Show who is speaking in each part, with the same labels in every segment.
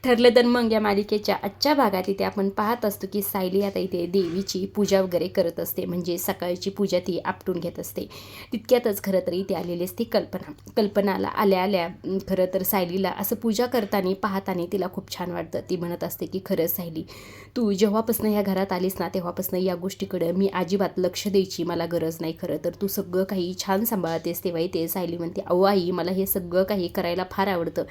Speaker 1: ठरलं तर मग या मालिकेच्या आजच्या भागात इथे आपण पाहत असतो की सायली आता इथे देवीची पूजा वगैरे करत असते, म्हणजे सकाळची पूजा ती आपटून घेत असते. तितक्यातच खरं तर इथे आलेली असते कल्पनाला आल्या खरं तर सायलीला असं पूजा करताना पाहताना तिला खूप छान वाटतं. ती म्हणत असते की खरंच सायली, तू जेव्हापासून ह्या घरात आलीस ना तेव्हापासून या गोष्टीकडे मी अजिबात लक्ष द्यायची मला गरज नाही. खरं तर तू सगळं काही छान सांभाळतेस. तेव्हा इथे सायली म्हणते, अहो आई, मला हे सगळं काही करायला फार आवडतं,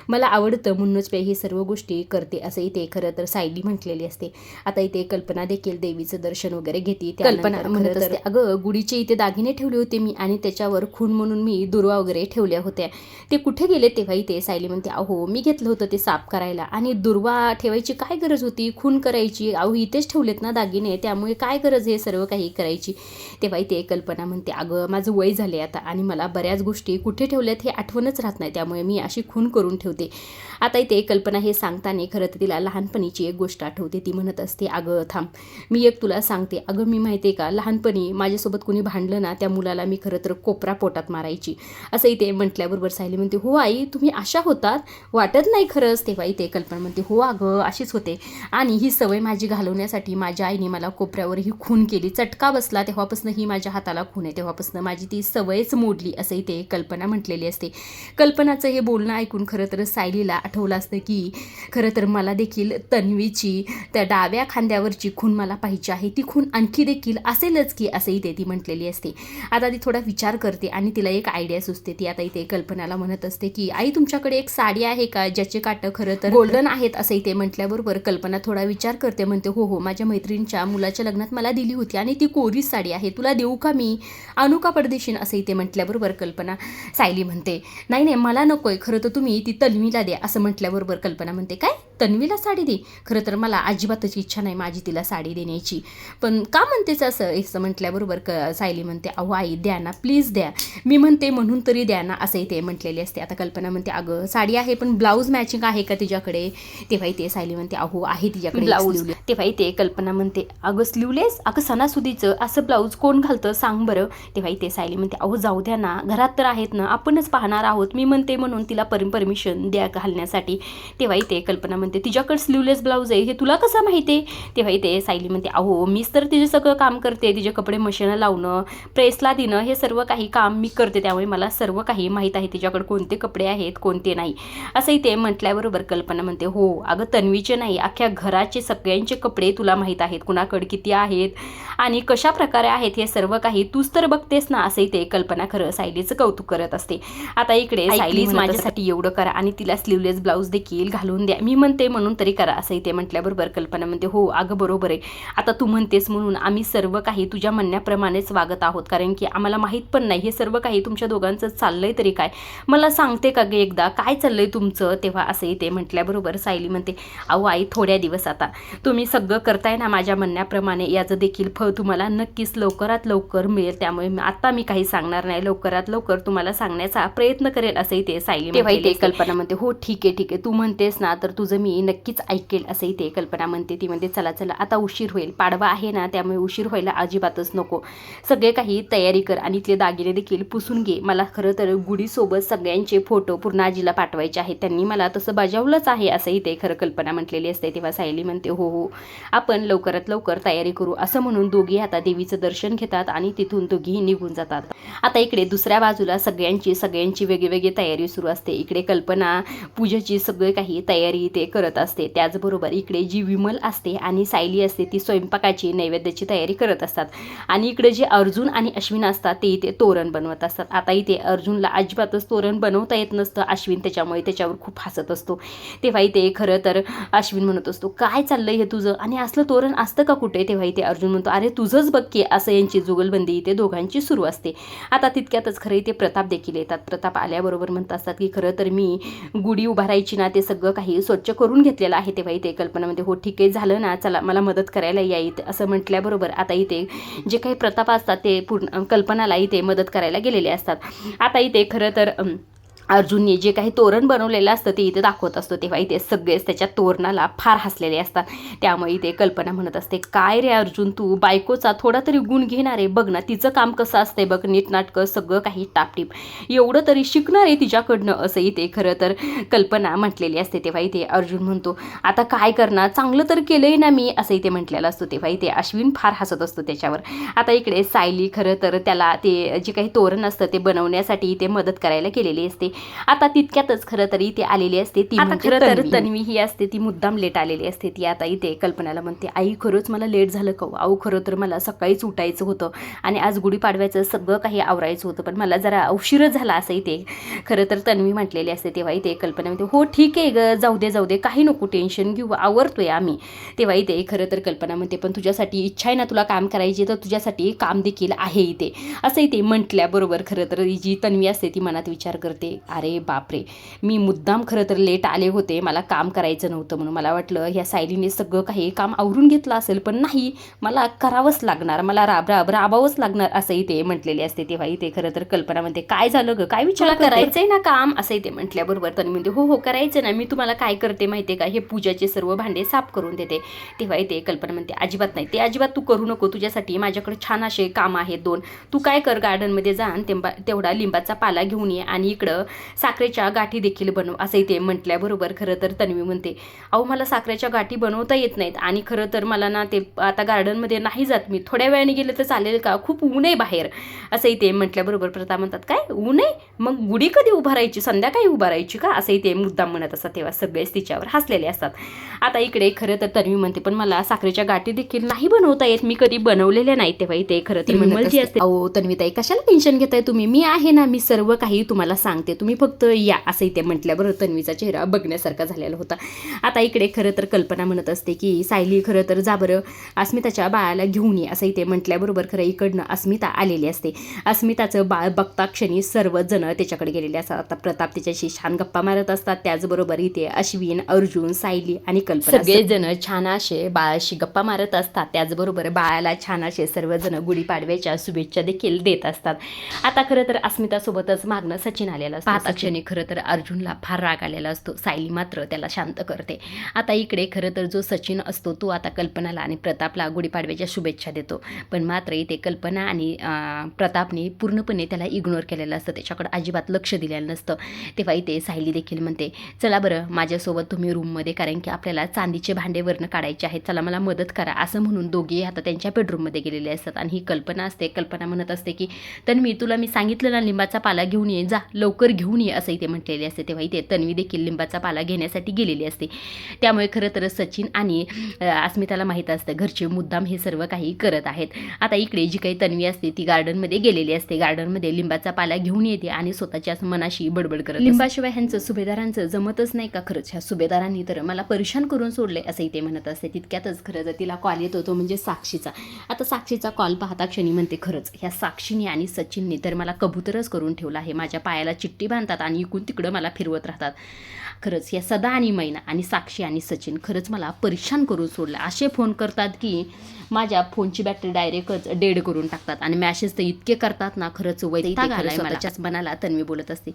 Speaker 1: मला आवडतं म्हणूनच मी हे सर्व गोष्टी करते, असं इथे खरं तर सायली म्हटलेली असते. आता इथे कल्पना देखील देवीचं दर्शन वगैरे घेते. कल्पना म्हणत असते, अगं गुढीचे इथे दागिने ठेवले होते मी आणि त्याच्यावर खून म्हणून मी दुर्वा वगैरे ठेवल्या होत्या, ते कुठे गेले? तेव्हा इथे सायली म्हणते, अहो मी घेतलं होतं ते साफ करायला आणि दुर्वा ठेवायची काय गरज होती, खून करायची? अहो इथेच ठेवलेत ना दागिने, त्यामुळे काय गरज हे सर्व काही करायची? तेव्हा इथे कल्पना म्हणते, अगं माझं वय झाले आता आणि मला बऱ्याच गोष्टी कुठे ठेवल्यात हे आठवणच राहत नाही, त्यामुळे मी अशी खून करून ठेवते. आता इथे कल्पना हे सांगताना खरं तर तिला लहानपणीची एक गोष्ट आठवते. ती म्हणत असते, अगं थांब, मी एक तुला सांगते. अगं मी माहिती आहे का, लहानपणी माझ्यासोबत कोणी भांडलं ना त्या मुलाला मी खरं तर कोपरा पोटात मारायची, असं इथे म्हटल्याबरोबर सायली म्हणते, हो आई तुम्ही अशा होतात, वाटत नाही खरंच. तेव्हा इथे कल्पना म्हणते, हो अगं अशीच होते आणि ही सवय माझी घालवण्यासाठी माझ्या आईने मला कोपऱ्यावर ही खून केली, चटका बसला तेव्हापासून ही माझ्या हाताला खून आहे, तेव्हापासून माझी ती सवयच मोडली, असं इथे कल्पना म्हटलेली असते. कल्पनाचं हे बोलणं ऐकून खरं तर सायलीला आठवलं असतं की खरं तर मला देखील तन्वीची त्या डाव्या खांद्यावरची खून मला पाहिजे आहे, ती खून आणखी देखील असेलच की, असं इथे ती म्हटलेली असते. आता ती थोडा विचार करते आणि तिला एक आयडिया सुचते. ती आता इथे कल्पनाला म्हणत असते की आई तुमच्याकडे एक साडी आहे का ज्याचे काटं खरं तर गोल्डन आहेत, असं इथे म्हटल्याबरोबर कल्पना थोडा विचार करते. म्हणते, हो हो, माझ्या मैत्रिणीच्या मुलाच्या लग्नात मला दिली होती आणि ती कोरीच साडी आहे, तुला देऊ का मी, आणू का परदेशीन, असं इथे म्हटल्याबरोबर सायली म्हणते, नाही नाही मला नकोय, खरं तर तुम्ही ती तन्वीला द्या, असं म्हटल्याबरोबर कल्पना म्हणते, काय तन्वीला साडी दे? खरं तर मला अजिबातच इच्छा नाही माझी तिला साडी देण्याची, पण का म्हणतेच असं म्हटल्याबरोबर सायली म्हणते, अहो आई द्या ना, प्लीज द्या, मी म्हणते म्हणून तरी द्या ना, असं इथे म्हटलेली असते. आता कल्पना म्हणते, अगं साडी आहे पण ब्लाऊज मॅचिंग आहे का तिच्याकडे? तेव्हा इथे सायली म्हणते, अहो आहे तिच्याकडे ब्लाऊज. तेव्हा इथे कल्पना म्हणते, अगं स्लीवलेस, अगं सणासुदीचं असं ब्लाऊज कोण घालतं सांग बरं? तेव्हा इथे सायली म्हणते, अहो जाऊ द्या ना, घरात तर आहेत ना, आपणच पाहणार आहोत, मी म्हणते म्हणून तिला परमिशन द्या घालण्यासाठी. तेव्हा इथे कल्पना म्हणते, तिच्याकडे स्लीवलेस ब्लाऊज आहे हे तुला कसं माहिती आहे? तेव्हा इथे सायली म्हणते, अहो मीच तर तिचे सगळं काम करते, तिचे कपडे मशीनला लावणं, प्रेसला देणं, हे सर्व काही काम मी करते, त्यामुळे मला सर्व काही माहीत आहे तिच्याकडे कोणते कपडे आहेत कोणते नाही, असं इथे म्हटल्याबरोबर कल्पना म्हणते, हो अगं तन्वीचे नाही, अख्ख्या घराचे सगळ्यांचे कपडे तुला माहीत आहेत, कुणाकडे किती आहेत आणि कशा प्रकारे आहेत हे सर्व काही तूच तर बघतेस ना, असं इथे कल्पना खरं सायलीचं कौतुक करत असते. आता इकडे सायलीच माझ्यासाठी एवढं करा आणि तिला स्लीवलेस ब्लाऊज देखील घालून द्या, मी म्हणते म्हणून तरी करा, असं इथे म्हटल्याबरोबर कल्पना म्हणते, हो अगं बरोबर आहे, आता तू म्हणतेस म्हणून आम्ही सर्व काही तुझ्या म्हणण्याप्रमाणेच वागत आहोत, कारण की आम्हाला माहीत पण नाही हे सर्व काही तुमच्या दोघांचं चाललंय तरी काय, मला सांगते का गे एकदा काय चाललंय तुमचं? तेव्हा असं इथे म्हटल्याबरोबर सायली म्हणते, अहो आई थोड्या दिवस आता तुम्ही सगळं करताय ना माझ्या म्हणण्याप्रमाणे, याचं देखील फळ तुम्हाला नक्कीच लवकरात लवकर मिळेल, त्यामुळे आता मी काही सांगणार नाही, लवकरात लवकर तुम्हाला सांगण्याचा प्रयत्न करेल, असं इथे सायली. तेव्हा इथे कल्पना म्हणते, हो ठीक आहे तू म्हणतेस ना तर तुझं मी नक्कीच ऐकेल, असं इथे कल्पना म्हणते. ती म्हणते, चला आता उशीर होईल, पाडवा आहे ना त्यामुळे उशीर व्हायला अजिबातच नको, सगळे काही तयारी कर आणि इथले दागिने देखील पुसून घे, मला खरं तर गुढीसोबत सगळ्यांचे फोटो पूर्ण आजीला पाठवायचे आहेत, त्यांनी मला तसं बजावलंच आहे, असं इथे खरं कल्पना म्हटलेली असते. तेव्हा सायली म्हणते, हो हो आपण लवकरात लवकर तयारी करू, असं म्हणून दोघी आता देवीचं दर्शन घेतात आणि तिथून दोघीही निघून जातात. आता इकडे दुसऱ्या बाजूला सगळ्यांची वेगळी तयारी सुरू असते. इकडे कल्पना पूजेची सगळी काही तयारी ते करत असते, त्याचबरोबर इकडे जी विमल असते आणि सायली असते ती स्वयंपाकाची नैवेद्याची तयारी करत असतात आणि इकडे जे अर्जुन आणि अश्विन असतात ते इथे तोरण बनवत असतात. आता इथे अर्जुनला अजिबातच तोरण बनवता येत नसतं, अश्विन त्याच्यामुळे त्याच्यावर खूप हसत असतो. तेव्हा इथे खरं तर अश्विन म्हणत असतो, काय चाललंय हे तुझं आणि असलं तोरण असतं का कुठे? तेव्हा इथे अर्जुन म्हणतो, अरे तुझंच बघ की, असं यांची जुगलबंदी इथे दोघांची सुरू असते. आता तितक्यातच खरं इथे प्रताप देखील येतात. प्रताप आल्याबरोबर म्हणत असतात की खरं तर मी गुढी उभारायची ना ते सगळं काही स्वच्छ करून घेतलेलं आहे. तेव्हा इथे कल्पनामध्ये, हो ठीक आहे झालं ना, चला मला मदत करायला या इथे, असं म्हटल्याबरोबर आता इथे जे काही प्रताप असतात ते पूर्ण कल्पनाला इथे मदत करायला गेलेले असतात. आता इथे खरं तर अर्जुनने जे काही तोरण बनवलेलं असतं ते इथे दाखवत असतो, तेव्हा इथे सगळेच त्याच्या तोरणाला फार हसलेले असतात. त्यामुळे इथे कल्पना म्हणत असते, काय रे अर्जुन, तू बायकोचा थोडा तरी गुण घेणार आहे, बघ ना तिचं काम कसं असतंय बघ, नीटनाटकं सगळं काही टापटीप, एवढं तरी शिकणार आहे तिच्याकडनं, असं इथे खरं तर कल्पना म्हटलेली असते. तेव्हा इथे अर्जुन म्हणतो, आता काय करणार, चांगलं तर केलंय ना मी, असं इथे म्हटलेलं असतो. तेव्हा इथे अश्विन फार हसत असतो त्याच्यावर. आता इकडे सायली खरं तर त्याला ते जे काही तोरण असतं ते बनवण्यासाठी इथे मदत करायला केलेली असते. आता तितक्यातच खरं तर इथे आलेली असते ती, आता खरं तर तन्वी ही असते ती मुद्दाम लेट आलेली असते. ती आता इथे कल्पनाला म्हणते, आई खरंच मला लेट झालं का, अहो खरं तर मला सकाळीच उठायचं होतं आणि आज गुढीपाडव्याचं सगळं काही आवरायचं होतं, पण मला जरा उशीरच झाला, असं इथे खरं तर तन्वी म्हटलेली असते. तेव्हा इथे कल्पना म्हणते, हो ठीक आहे ग, जाऊ दे काही नको टेन्शन घेऊ, आवरतोय आम्ही. तेव्हा इथे खरं तर कल्पना म्हणते, पण तुझ्यासाठी इच्छा आहे ना तुला काम करायची, तर तुझ्यासाठी काम देखील आहे इथे, असं इथे म्हटल्याबरोबर खरं तर जी तन्वी असते ती मनात विचार करते, अरे बापरे, मी मुद्दाम खरं तर लेट आले होते, मला काम करायचं नव्हतं म्हणून, मला वाटलं ह्या सायलीने सगळं काही काम आवरून घेतलं असेल, पण नाही, मला करावंच लागणार, मला राबावंच लागणार, असं इथे म्हटलेले असते. तेव्हा इथे खरं तर कल्पना म्हणते, काय झालं ग, काय विचार करायचंय ना काम, असं इथे म्हटल्याबरोबर तन्वी म्हणते, हो करायचं ना, मी तुम्हाला काय करते माहिती आहे का, हे पूजाचे सर्व भांडे साफ करून देते. तेव्हा इथे कल्पना म्हणते, अजिबात नाही, ते अजिबात तू करू नको, तुझ्यासाठी माझ्याकडे छान असे काम आहेत 2, तू काय कर, गार्डनमध्ये जा आणि तेवढा लिंबाचा पाला घेऊन ये आणि इकडं साखरेच्या गाठी देखील बनव, असं इथे म्हटल्याबरोबर खरं तर तन्वी म्हणते, अहो मला साखरेच्या गाठी बनवता येत नाहीत आणि खरं तर मला ना ते आता गार्डनमध्ये नाही जात मी, थोड्या वेळाने गेलं तर चालेल का, खूप ऊन आहे बाहेर, असं इथे म्हटल्याबरोबर प्रताप म्हणतात, काय ऊन आहे, मग गुढी कधी उभारायची, संध्याकाळी उभारायची का, असं इथे मुद्दाम म्हणत असतात. तेव्हा सगळेच तिच्यावर हसलेले असतात. आता इकडे खरं तर तन्वी म्हणते, पण मला साखरेच्या गाठी देखील नाही बनवता येत, मी कधी बनवलेल्या नाही. तेव्हा इथे खरं तर म्हणत असते, अहो तन्वीताई कशाला टेन्शन घेताय तुम्ही, मी आहे ना, मी सर्व काही तुम्हाला सांगते, तुम्ही फक्त या, असं इथे म्हटल्याबरोबर तन्वीचा चेहरा बघण्यासारखा झालेला होता. आता इकडे खरं तर कल्पना म्हणत असते की सायली खरं तर जा बरं अस्मिताच्या बाळाला घेऊन ये, असं इथे म्हटल्याबरोबर खरं इकडनं अस्मिता आलेली असते. अस्मिताचं बाळ बघता क्षणी सर्वजण त्याच्याकडे गेलेले असतात. आता प्रताप तिच्याशी छान गप्पा मारत असतात, त्याचबरोबर इथे अश्विन, अर्जुन, सायली आणि कल्पना सगळेजण छान असे बाळाशी गप्पा मारत असतात. त्याचबरोबर बाळाला छान असे सर्वजण गुढीपाडव्याच्या शुभेच्छा देखील देत असतात. आता खरं तर अस्मितासोबतच मागणं सचिन आलेलं असतं. पाहता क्षणी खरं तर अर्जुनला फार राग आलेला असतो. सायली मात्र त्याला शांत करते. आता इकडे खरं तर जो सचिन असतो तो आता कल्पनाला आणि प्रतापला गुढीपाडव्याच्या शुभेच्छा देतो, पण मात्र इथे कल्पना आणि प्रतापने पूर्णपणे त्याला इग्नोर केलेलं असतं, त्याच्याकडे अजिबात लक्ष दिलेलं नसतं. तेव्हा इथे सायली देखील म्हणते, चला बरं माझ्यासोबत तुम्ही रूममध्ये, कारण की आपल्याला चांदीचे भांडे वरनं काढायचे आहेत, चला मला मदत करा, असं म्हणून दोघे आता त्यांच्या बेडरूममध्ये गेलेले असतात. आणि ही कल्पना असते, कल्पना म्हणत असते की तन्वी तुला मी सांगितलं ना लिंबाचा पाला घेऊन ये, जा लवकर घेऊन ये, असं इथे म्हटलेले असते. तेव्हा इथे तन्वी देखील लिंबाचा पाला घेण्यासाठी गेलेली असते. त्यामुळे खरं तर सचिन आणि अस्मिताला माहीत असतं घरचे मुद्दाम हे सर्व काही करत आहेत. आता इकडे जी काही तन्वी असते ती गार्डनमध्ये गेलेली असते. गार्डनमध्ये लिंबाचा पाला घेऊन येते आणि स्वतःच्याच मनाशी बडबड करत, लिंबाशिवाय ह्यांचं सुभेदारांचं जमतच नाही का, खरंच ह्या सुभेदारांनी तर मला परेशान करून सोडले, असं इथे म्हणत असते. तितक्यातच खरं तर तिला कॉल येत होतो, म्हणजे साक्षीचा. आता साक्षीचा कॉल पाहता क्षणी म्हणते, खरंच ह्या साक्षीने आणि सचिनने तर मला कबूतरच करून ठेवला आहे, माझ्या पायाला चिठ्ठी बांधतात आणि इकडून तिकडं मला फिरवत राहतात. खरंच या सदा आणि मैना आणि साक्षी आणि सचिन खरंच मला परेशान करून सोडलं. असे फोन करतात की माझ्या फोनची बॅटरी डायरेक्टच डेड करून टाकतात आणि मॅसेज तर इतके करतात ना, खरंच वैताग आलाय मलाच्याच मनाला. तन्वी बोलत असते.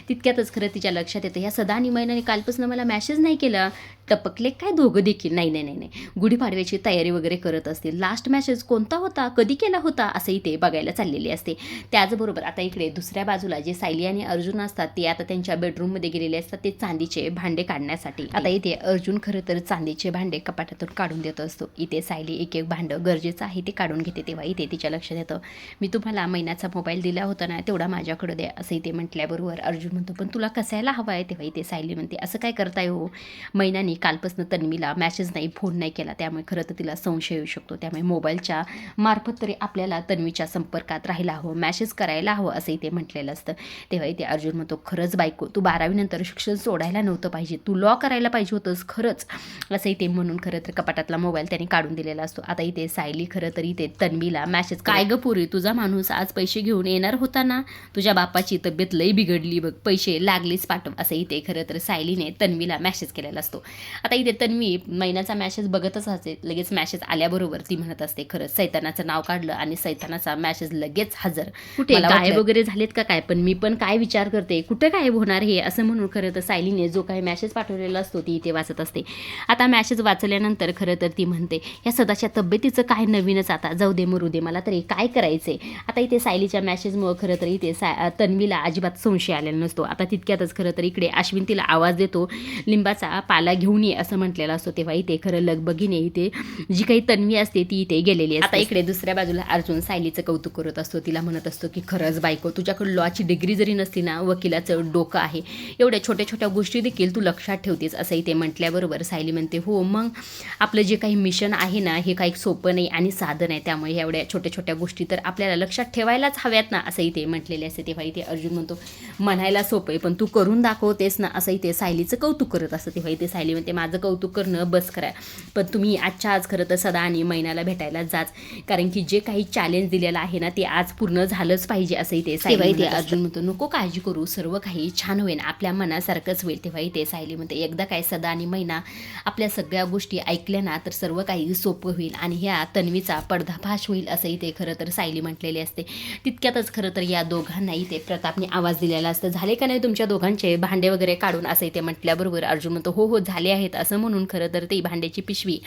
Speaker 1: तितक्यातच खरं तिच्या लक्षात येतं, ह्या सदा आणि मैनाने कालपासून मला मॅसेज नाही केला, टपकले काय दोघं देखील. नाही गुढीपाडव्याची तयारी वगैरे करत असतील. लास्ट मॅसेज कोणता होता, कधी केला होता, असंही ते बघायला चाललेले असते. त्याचबरोबर आता इकडे दुसऱ्या बाजूला जे सायली आणि अर्जुन असतात ते आता त्यांच्या बेडरूममध्ये गेलेले असतात, ते चांदीचे भांडे काढण्यासाठी. आता इथे अर्जुन खरं तर चांदीचे भांडे कपाटातून काढून देत असतो. इथे सायली एक एक भांडं गरजेचं आहे ते काढून घेते. तेव्हा इथे तिच्या लक्षात येतं, मी तुम्हाला महिन्याचा मोबाईल दिला होता ना, तेवढा माझ्याकडे द्या, असं इथे म्हटल्याबरोबर अर्जुन म्हणतो, पण तुला कसायला हवा आहे. तेव्हा इथे सायली म्हणते, असं काय करताय हो, महिन्यानी कालपासून तन्वीला मॅसेज नाही, फोन नाही केला, त्यामुळे खरं तर तिला संशय येऊ शकतो, त्यामुळे मोबाईलच्या मार्फत तरी आपल्याला तन्वीच्या संपर्कात राहायला हवं, मॅसेज करायला हवं, असं इथे म्हटलेलं असतं. तेव्हा इथे अर्जुन म्हणतो, खरंच बायको, तू 12वी नंतर शिक्षण सोडायला नव्हतं पाहिजे, तू लॉ करायला पाहिजे होतंस खरंच, असं इथे म्हणून खरं तर कपाटातला मोबाईल त्याने काढून दिलेला असतो. आता इथे सायली खरं तर इथे तन्वीला मॅसेज, काय ग पुरी, तुझा माणूस आज पैसे घेऊन येणार होता ना, तुझ्या बापाची तब्येत लई बिघडली बघ, पैसे लागलीच पाठव, असं इथे खरं तर सायलीने तन्वीला मॅसेज केलेला असतो. आता इथे तन्वी मैनाचा मॅसेज बघतच असते, लगेच मॅसेज आल्याबरोबर ती म्हणत असते खरंच सैतानाचं नाव काढलं आणि सैतानाचा मॅसेज लगेच हजर. कुठे गायब वगैरे झालेत का काय, पण मी पण काय विचार करते कुठे गायब होणार हे असं म्हणून खरं तर सायलीने जो काही मॅसेज पाठवलेला असतो ती इथे वाचत असते. आता मॅसेज वाचल्यानंतर खरं तर ती म्हणते या सदाच्या तब्येतीचं काय नवीनच, आता जाऊ दे मरू दे, मला तरी काय करायचंय. आता इथे सायलीच्या मॅसेजमुळे खरं तर इथे तन्वीला अजिबात संशय आलेला नसतो. आता तितक्यातच खरं तर इकडे अश्विन तिला आवाज देतो, लिंबाचा पाला घेऊन ये असं म्हटलेलं असतो. तेव्हा इथे खरं लगबगीने इथे जी काही तन्वी असते ती इथे गेलेली असते. आता इकडे दुसऱ्या बाजूला अर्जुन सायलीचं कौतुक करत असतो, तिला म्हणत असतो की खरंच बायको तुझ्याकडे लॉची डिग्री जरी नसली ना, वकिलाचं डोकं आहे, एवढ्या छोट्या छोट्या गोष्टी देखील तू लक्षात ठेवतेस. असं इथे म्हटल्याबरोबर सायली म्हणते हो मग आपलं जे काही मिशन आहे ना हे काही सोपं नाही आणि साधन आहे, त्यामुळे एवढ्या छोट्या छोट्या गोष्टी तर आपल्याला लक्षात ठेवायलाच हव्यात ना असं इथे म्हटलेले असते. तेव्हा इथे अर्जुन म्हणतो म्हणायला सोपं आहे पण तू करून दाखवतेस ना, असं इथे सायलीचं कौतुक करत असतं. तेव्हा इथे सायली म्हणते माझं कौतुक करणं बस करा, पण तुम्ही आजच्या आज खरं तर सदा आणि मैनाला भेटायला जाच, कारण की जे काही चॅलेंज दिलेलं आहे ना ते आज पूर्ण झालंच पाहिजे असं इथे सायली इथे अर्जुन म्हणतो नको काळजी करू, सर्व काही छान होईल, आपल्या मनासारखंच होईल. तेव्हा इथे सायली म्हणते एकदा काय सदा आणि मैना आपल्या सगळ्या गोष्टी ऐकल्या ना तर सर्व काही सोपं होईल आणि ह्या तन्वीचा पडदाफाश होईल असं इथे खरं तर सायली म्हटलेली असते. तितक्यातच खरं तर या दोघांना इथे प्रतापने आवाज दिलेला असतं, झाले का नाही तुमच्या दोघांचे भांडे वगैरे काढून असं इथे म्हटल्याबरोबर अर्जुन म्हणतो हो हो झाले आहेत असं म्हणून खरं तर ती भांड्याची पिशवी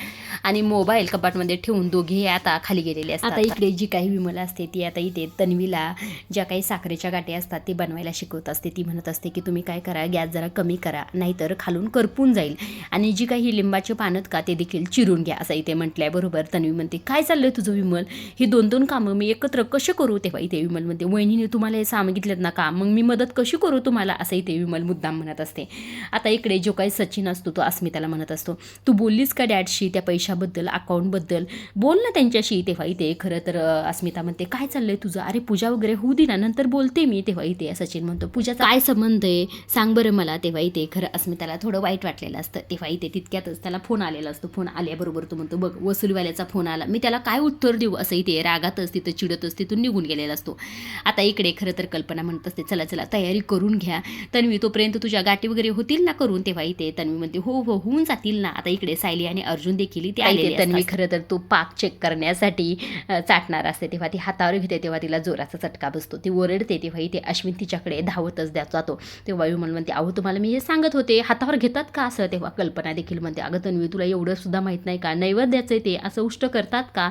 Speaker 1: आणि मोबाईल कपाटमध्ये ठेवून दोघे आता खाली गेलेले असतात. आता इकडे जी काही विमला असते ती आता इथे तन्वीला ज्या काही साखरेच्या गाठी असतात ते बनवायला शिकवत असते. ती म्हणत असते की तुम्ही काय करा, गॅस जरा कमी करा नाहीतर खालून करपून जाईल आणि जी काही लिंबाचे पानं का ते देखील चिरून घ्या असं इथे म्हटल्याबरोबर तन्वी म्हणते काय चाललंय तुझं विमल, ही दोन दोन कामं मी एकत्र कशी करू. तेव्हा इथे विमल म्हणते वहिनीने तुम्हाला हे सांगितलेत ना का, मग मी मदत कशी करू तुम्हाला असं इथे विमल मुद्दाम म्हणत असते. आता इकडे जो काही सचिन असतो तो अस्मिताला म्हणत असतो तू बोललीस का डॅडशी त्या पैशाबद्दल, अकाउंटबद्दल, बोल ना त्यांच्याशी. तेव्हा इथे खरं तर अस्मिता म्हणते काय चाललंय तुझं, अरे पूजा वगैरे होऊ दे ना नंतर बोलते मी. तेव्हा इथे सचिन म्हणतो पूजाचा काय संबंध आहे सांग बरं मला. तेव्हा इथे खरं अस्मिताला थोडं वाईट वाटलेलं असतं. तेव्हा इथे तितक्यातच त्याला फोन आलेला असतो. फोन आल्याबरोबर तो म्हणतो बघ वसुलीवाल्याचा फोन आला, मी त्याला काय उत्तर देऊ असं इथे रागातच तिथं चिडतच तिथून निघून गेलेला असतो. आता इकडे खरं तर कल्पना म्हणत असते चला चला तयारी करून घ्या तन्वी, तोपर्यंत तुझ्या गाठी वगैरे होतील ना करून. तेव्हा इथे तन्वी म्हणते हो हो होऊन जातील ना. आता इकडे सायली आणि अर्जुन देखील इथे आले. तन्वी खरं तर तो पाक चेक करण्यासाठी चाटणार असते. तेव्हा ती हातावर घेते तेव्हा तिला जोराचा चटका बसतो, ती ओरडते. तेव्हा इथे अश्विन तिच्याकडे धावतच जातो. तेव्हा विमल म्हणते अहो तुम्हाला मी हे सांगत होते हातावर घेतात का असं. तेव्हा कल्पना देखील म्हणते अगं तन्वी तुला एवढं सुद्धा माहीत नाही का, नैवेद्याचं ते असं उष्ट करतात का.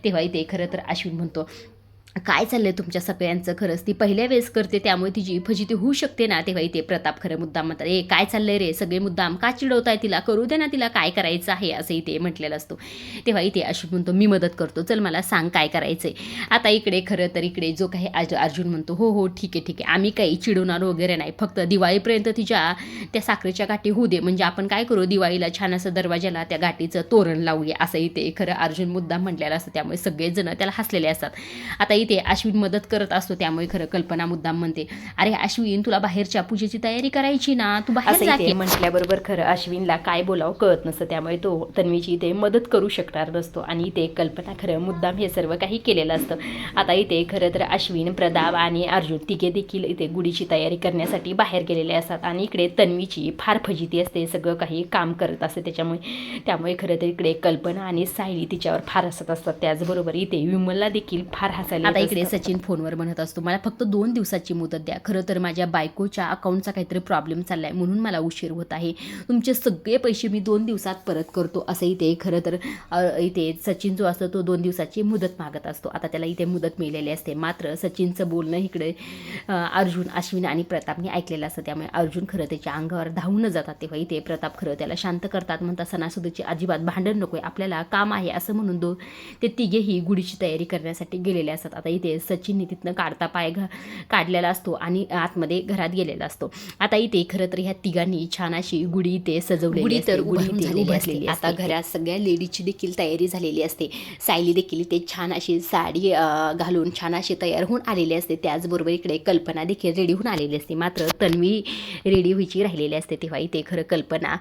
Speaker 1: तेव्हा इथे खरं तर अश्विन म्हणतो काय चाललंय तुमच्या सगळ्यांचं, खरंच ती पहिल्या वेळेस करते त्यामुळे तिची फजिती होऊ शकते ना. तेव्हा इथे प्रताप खरं मुद्दाम म्हणतात ए काय चाललंय रे, सगळे मुद्दाम का चिडवताय तिला, करू दे ना तिला काय करायचं आहे असं इथे म्हटलेलं असतो. तेव्हा इथे अश्विन म्हणतो मी मदत करतो, चल मला सांग काय करायचंय. आता इकडे खरं तर इकडे जो काही अर्जुन म्हणतो हो हो ठीक आहे आम्ही काही चिडवणार वगैरे नाही, फक्त दिवाळीपर्यंत तिच्या त्या साखरेच्या गाठी होऊ दे, म्हणजे आपण काय करू दिवाळीला छान असं दरवाजाला त्या गाठीचं तोरण लावूया असं इथे खरं अर्जुन मुद्दाम म्हटलेलं असतं. त्यामुळे सगळेजण त्याला हसलेले असतात. आता इथे अश्विन मदत करत असतो त्यामुळे खरं कल्पना मुद्दाम म्हणते अरे अश्विन तुला बाहेरच्या पूजेची तयारी करायची ना, तू बाहेर जाते म्हटल्याबरोबर खरं अश्विनला काय बोलावं कळत नसतं, त्यामुळे तो तन्वीची इथे मदत करू शकणार नसतो आणि इथे कल्पना खरं मुद्दाम हे सर्व काही केलेलं असतं. आता इथे खरं तर अश्विन, प्रताप आणि अर्जुन तिघे देखील इथे गुढीची तयारी करण्यासाठी बाहेर गेलेले असतात आणि इकडे तन्वीची फार फजिती असते, सगळं काही काम करत असते त्यामुळे खरं तर इकडे कल्पना आणि सायली तिच्यावर फार हसत असतात. त्याचबरोबर इथे विमलला देखील फार हसायला. आता इकडे सचिन फोनवर म्हणत असतो मला फक्त 2 दिवसाची मुदत द्या, खरं तर माझ्या बायकोच्या अकाउंटचा काहीतरी प्रॉब्लेम चाललाय म्हणून मला उशीर होत आहे, तुमचे सगळे पैसे मी 2 दिवसात परत करतो असं इथे खरं तर इथे सचिन जो असतो तो 2 दिवसाची मुदत मागत असतो. आता त्याला इथे मुदत मिळालेली असते, मात्र सचिनचं बोलणं इकडे अर्जुन, अश्विन आणि प्रतापने ऐकलेलं असतं, त्यामुळे अर्जुन खरं त्याच्या अंगावर धावून जातात. तेव्हा इथे प्रताप खरं त्याला शांत करतात, म्हणतात सणासुदीची अजिबात भांडण नकोय, आपल्याला काम आहे असं म्हणून ते तिघेही गुढीची तयारी करण्यासाठी गेलेले असतात. आता इथे सचिनने तिथनं काढता पाय काढलेला असतो आणि आतमध्ये घरात गेलेला असतो. आता इथे खरं तर ह्या तिघांनी छान अशी गुढी इथे सजवलेली असते, गुढी आता घरात सगळ्या लेडीजची देखील तयारी झालेली असते. सायली देखील इथे छान अशी साडी घालून छान अशी तयार होऊन आलेली असते. त्याचबरोबर इकडे कल्पना देखील रेडी होऊन आलेली असते, मात्र तन्वी रेडी व्हायची राहिलेली असते. तेव्हा इथे खरं कल्पना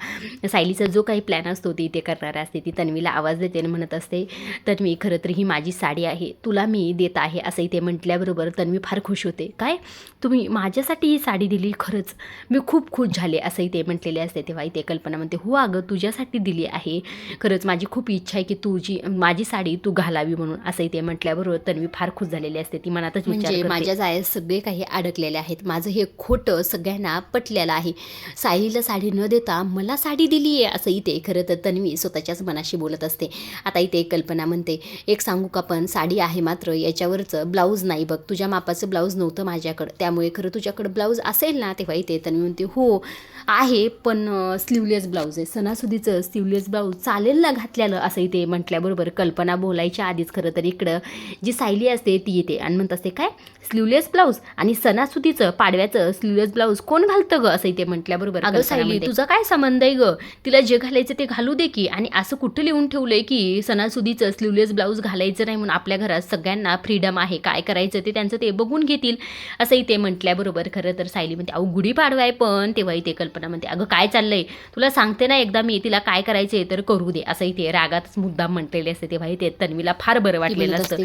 Speaker 1: सायलीचा जो काही प्लॅन असतो ती इथे करणार असते. ती तन्वीला आवाज देते आणि म्हणत असते तन्वी खरं तर ही माझी साडी आहे, तुला मी देत आहे असं इथे म्हटल्याबरोबर तन्वी फार खुश होते. काय तुम्ही माझ्यासाठी ही साडी दिली, खरंच मी खूप खुश झाले असं इथे म्हटलेले असते. तेव्हा इथे कल्पना म्हणते हो अगं तुझ्यासाठी दिली आहे, खरंच माझी खूप इच्छा आहे की तुझी माझी साडी तू घालावी म्हणून असं इथे म्हटल्याबरोबर तन्वी फार खुश झालेली असते. ती मनातच विचार करते माझ्या जाळ्यात सगळे काही अडकलेले आहेत, माझं हे खोटं सगळ्यांना पटलेलं आहे, सायलीला साडी न देता मला साडी दिली आहे असं इथे खरं तर तन्वी स्वतःच्याच मनाशी बोलत असते. आता इथे कल्पना म्हणते एक सांगू का पण साडी आहे मात्र याच्यावरचं ब्लाऊज नाही बघ, तुझ्या मापाचं ब्लाऊज नव्हतं माझ्याकडं, त्यामुळे खरं तुझ्याकडं ब्लाऊज असेल ना. तेव्हा इथे तन्वी म्हणते हो आहे पण स्लीवलेस ब्लाऊज आहे, सणासुदीचं स्लीवलेस ब्लाऊज चालेल ना घातल्यानं असं इथे म्हटल्याबरोबर कल्पना बोलायच्या आधीच खरं तर इकडं जी सायली असते ती येते आणि म्हणत असते काय स्लीवलेस ब्लाऊज आणि सणासुदीचं पाडव्याचं स्लीवलेस ब्लाऊज कोण घालतं ग असं इथे म्हटल्याबरोबर अगं सायली तुझा काय संबंध आहे ग, तिला जे घालायचं ते घालू दे की, आणि असं कुठं लिहून ठेवलंय की सणासुदीचं स्लीवलेस ब्लाऊज घालायचं नाही म्हणून, आपल्या घरात सगळ्यांना फ्रीडम आहे, काय करायचं ते त्यांचं ते बघून घेतील असं इथे म्हटल्याबरोबर खरं तर सायली म्हणते अहो गुढीपाडवा आहे पण. तेव्हा इथे कल्पना म्हणते अगं काय चाललंय तुला सांगते ना एकदा मी, तिला काय करायचंय तर करू दे असं इथे रागातच मुद्दाम म्हटलेले असते. तेव्हा इथे तन्वीला फार बरं वाटलेलं असतं.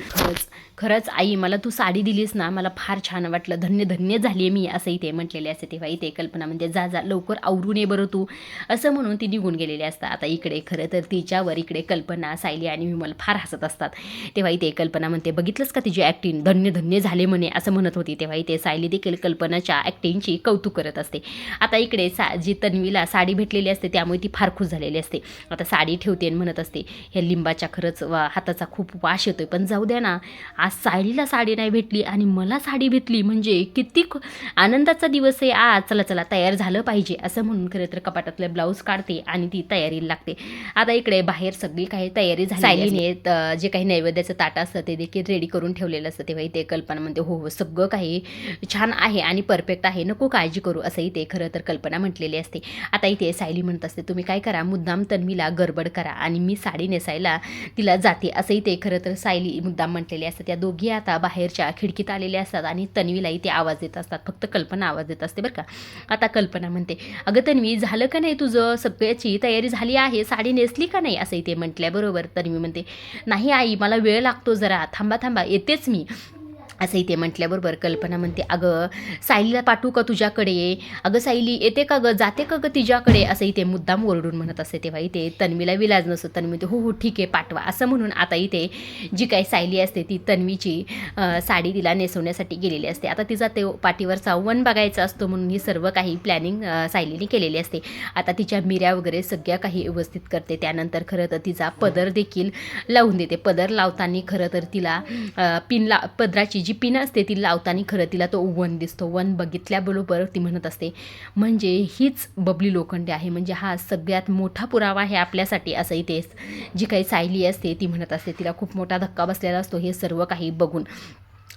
Speaker 1: खरंच आई मला तू साडी दिलीस ना मला फार छान वाटलं, धन्य धन्य झाली मी असं इथे म्हटलेले असते. तेव्हा इथे कल्पना म्हणजे जा जा लवकर आवरून ये बरं तू असं म्हणून ती निघून गेलेली असतात. आता इकडे खरं तर तिच्यावर इकडे कल्पना सायली आणि विमल फार हसत असतात. तेव्हा इथे कल्पना म्हणते बघितलंच का तिची ॲक्टिंग धन्य धन्य झाले म्हणे असं म्हणत होती. तेव्हा इथे सायली देखील कल्पनाच्या ॲक्टिंगची कौतुक करत असते. आता इकडे जी तन्वीला साडी भेटलेली असते त्यामुळे ती फार खुश झालेली असते. आता साडी ठेवते आणि म्हणत असते ह्या लिंबाच्या खरंच हाताचा खूप वास येतोय पण जाऊ द्या ना, आज सायलीला साडी नाही भेटली आणि मला साडी भेटली म्हणजे किती आनंदाचा दिवस आहे आज, चला चला तयार झालं पाहिजे असं म्हणून खरं तर कपाटातले ब्लाऊज काढते आणि ती तयारीला लागते. आता इकडे बाहेर सगळी काही तयारी झाली, सायलीने जे काही नैवेद्याचं ताट असतं ते देखील रेडी करून ठेवलेलं असतं. तेव्हा इथे कल्पना म्हणते हो हो सगळं काही छान आहे आणि परफेक्ट आहे, नको काळजी करू असं इथे खरं तर कल्पना म्हटलेली असते. आता इथे सायली म्हणत असते तुम्ही काय करा मुद्दाम तन्वीला गडबड करा आणि मी साडी नेसायला तिला जाते असं इथे खरं तर सायली मुद्दाम म्हटलेली असते. त्या दोघी आता बाहेरच्या खिडकीत आलेल्या असतात आणि तन्वीलाही ते आवाज देत असतात, फक्त कल्पना आवाज देत असते बरं का. आता कल्पना म्हणते अगं तन्वी झालं का नाही तुझं, सगळ्याची तयारी झाली आहे, साडी नेसली का नाही असं इथे म्हटल्याबरोबर तन्वी म्हणते नाही आई मला वेळ लागतो जरा, थांबा थांबा येतेच मी असं इथे म्हटल्याबरोबर कल्पना म्हणते अगं सायलीला पाठवू का तुझ्याकडे, अगं सायली येते का गं जाते का गं तिच्याकडे असं इथे मुद्दाम ओरडून म्हणत असते. तेव्हा इथे तन्वीला विलाज नसतो, तन्वी म्हणते हो हो ठीक आहे पाठवा असं म्हणून आता इथे जी काही सायली असते ती तन्वीची साडी तिला नेसवण्यासाठी गेलेली असते. आता तिचा ते पाठीवरचा वन बघायचा असतो म्हणून ही सर्व काही प्लॅनिंग सायलीने केलेली असते. आता तिच्या मिऱ्या वगैरे सगळ्या काही व्यवस्थित करते, त्यानंतर खरं तर तिचा पदर देखील लावून देते. पदर लावताना खरं तर तिला पदराची जी पिन असते ती लावताना खरं तिला तो वन दिसतो. वन बघितल्याबरोबर ती म्हणत असते म्हणजे हीच बबली लोखंडे आहे, म्हणजे हा सगळ्यात मोठा पुरावा आहे आपल्यासाठी असं इथे जी काही सायली असते ती म्हणत असते. तिला खूप मोठा धक्का बसलेला असतो हे सर्व काही बघून.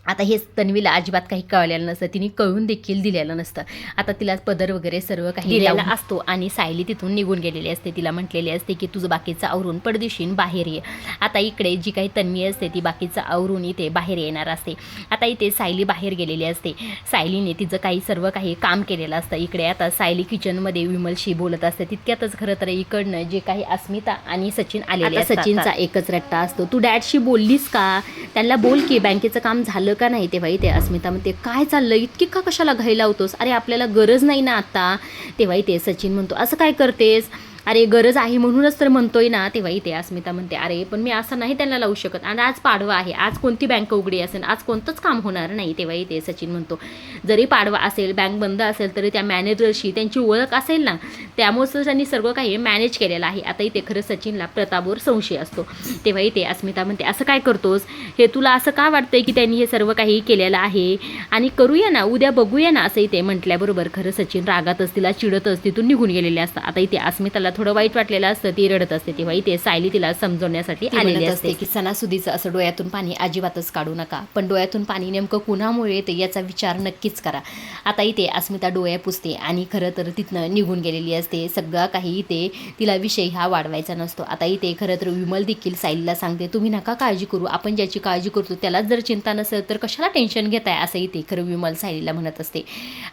Speaker 1: आता हे तन्वीला अजिबात काही कळलेलं नसतं, तिने कळून देखील दिलेलं नसतं. आता तिला पदर वगैरे सर्व काही दिलेला असतो आणि सायली तिथून निघून गेलेली असते. तिला म्हटलेली असते की तुझं बाकीचं आवरून पडदिशीन बाहेर ये. आता इकडे जी काही तन्वी असते ती बाकीचं आवरून इथे बाहेर येणार असते. आता इथे सायली बाहेर गेलेली असते, सायलीने तिचं काही सर्व काही काम केलेलं असतं. इकडे आता सायली किचनमध्ये विमलशी बोलत असते. तितक्यातच खरं तर इकडनं जे काही अस्मिता आणि सचिन आलेले असतात. सचिनचा एकच रट्टा असतो, तू डॅडशी बोललीस का, त्यांना बोल की बँकेचं काम झालं का नाही. तेव्हा इथे अस्मिता म्हणते काय चाललं इतकी का कशाला घाई लावतोस, अरे आपल्याला गरज नाही ना आता. तेव्हा इथे सचिन म्हणतो असं काय करतेस, अरे गरज आहे म्हणूनच तर म्हणतोय ना. तेव्हा इथे अस्मिता म्हणते अरे पण मी असं नाही त्यांना लावू शकत, आणि आज पाडवा आहे, आज कोणती बँक उघडी असेल, आज कोणतंच काम होणार नाही. तेव्हा इथे सचिन म्हणतो जरी पाडवा असेल बँक बंद असेल तरी त्या मॅनेजरशी त्यांची ओळख असेल ना, त्यामुळेच त्यांनी सर्व काही मॅनेज केलेलं आहे. आता इथे खरं सचिनला प्रतापवर संशय असतो. तेव्हा इथे अस्मिता म्हणते असं काय करतोस, हे तुला असं का वाटतंय की त्यांनी हे सर्व काही केलेलं आहे, आणि करूया ना उद्या बघूया ना असं इथे म्हटल्याबरोबर खरं सचिन रागातच तिला चिडतच तिथून निघून गेलेले असतात. आता इथे अस्मिताला थोडं वाईट वाटलेलं असतं, ती रडत असते. तेव्हा इथे सायली तिला समजवण्यासाठी आलेली असते की सणासुदीचं असं डोळ्यातून पाणी अजिबातच काढू नका, पण डोळ्यातून पाणी नेमकं कुणामुळे येते याचा विचार नक्कीच करा. आता इथे अस्मिता डोळ्या पुसते आणि खरं तर तिथनं निघून गेलेली असते. सगळं काही इथे तिला विषय हा वाढवायचा नसतो. आता इथे खरं तर विमल देखील सायलीला सांगते तुम्ही नका काळजी करू, आपण ज्याची काळजी करतो त्यालाच जर चिंता नसेल तर कशाला टेन्शन घेताय असं इथे खरं विमल सायलीला म्हणत असते.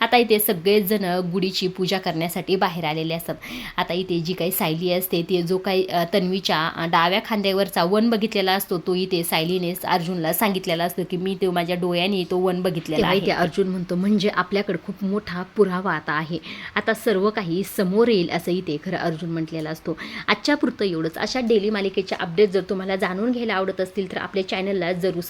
Speaker 1: आता इथे सगळेच जण गुढीची पूजा करण्यासाठी बाहेर आलेले असतात. आता इथे जी काही सायली असते ती जो काही तन्वीच्या डाव्या खांद्यावरचा वन बघितलेला असतो तो इथे सायलीने अर्जुनला सांगितलेला असतो की मी तो माझ्या डोळ्यांनी तो वन बघितलेला आहे. अर्जुन म्हणतो म्हणजे आपल्याकडे खूप मोठा पुरावा आता आहे, आता सर्व काही समोर येईल असं इथे खरं अर्जुन म्हटलेला असतो. आजच्या पुरतं एवढंच. अशा डेली मालिकेच्या अपडेट जर तुम्हाला जाणून घ्यायला आवडत असतील तर आपल्या चॅनलला जरूर